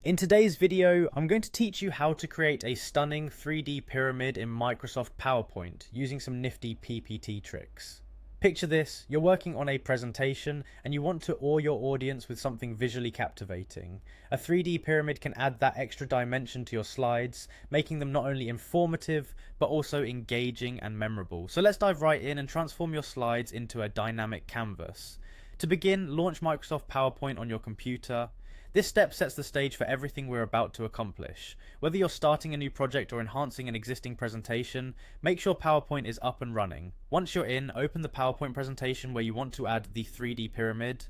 In today's video, I'm going to teach you how to create a stunning 3D pyramid in Microsoft PowerPoint using some nifty PPT tricks. Picture this, you're working on a presentation and you want to awe your audience with something visually captivating. A 3D pyramid can add that extra dimension to your slides, making them not only informative, but also engaging and memorable. So let's dive right in and transform your slides into a dynamic canvas. To begin, launch Microsoft PowerPoint on your computer. This step sets the stage for everything we're about to accomplish. Whether you're starting a new project or enhancing an existing presentation, make sure PowerPoint is up and running. Once you're in, open the PowerPoint presentation where you want to add the 3D pyramid.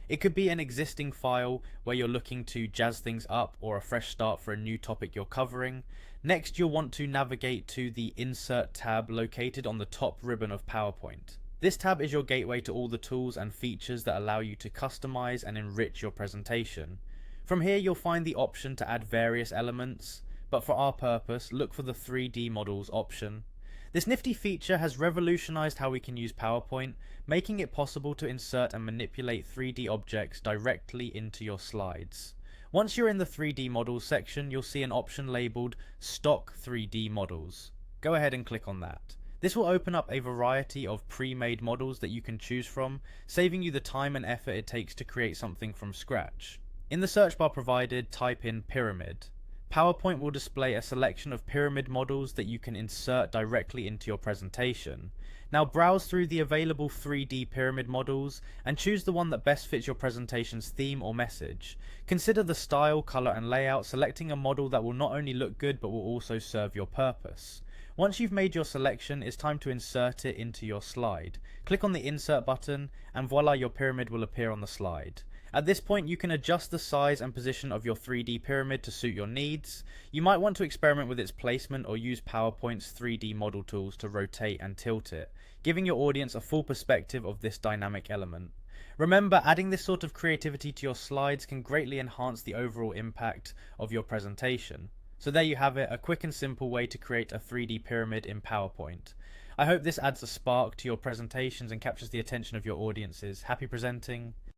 It could be an existing file where you're looking to jazz things up or a fresh start for a new topic you're covering. Next, you'll want to navigate to the Insert tab located on the top ribbon of PowerPoint. This tab is your gateway to all the tools and features that allow you to customize and enrich your presentation. From here you'll find the option to add various elements, but for our purpose, look for the 3D models option. This nifty feature has revolutionized how we can use PowerPoint, making it possible to insert and manipulate 3D objects directly into your slides. Once you're in the 3D models section, you'll see an option labeled Stock 3D Models. Go ahead and click on that. This will open up a variety of pre-made models that you can choose from, saving you the time and effort it takes to create something from scratch. In the search bar provided, type in pyramid. PowerPoint will display a selection of pyramid models that you can insert directly into your presentation. Now browse through the available 3D pyramid models and choose the one that best fits your presentation's theme or message. Consider the style, color and layout, selecting a model that will not only look good but will also serve your purpose. Once you've made your selection, it's time to insert it into your slide. Click on the Insert button and voila, your pyramid will appear on the slide. At this point, you can adjust the size and position of your 3D pyramid to suit your needs. You might want to experiment with its placement or use PowerPoint's 3D model tools to rotate and tilt it, giving your audience a full perspective of this dynamic element. Remember, adding this sort of creativity to your slides can greatly enhance the overall impact of your presentation. So there you have it, a quick and simple way to create a 3D pyramid in PowerPoint. I hope this adds a spark to your presentations and captures the attention of your audiences. Happy presenting!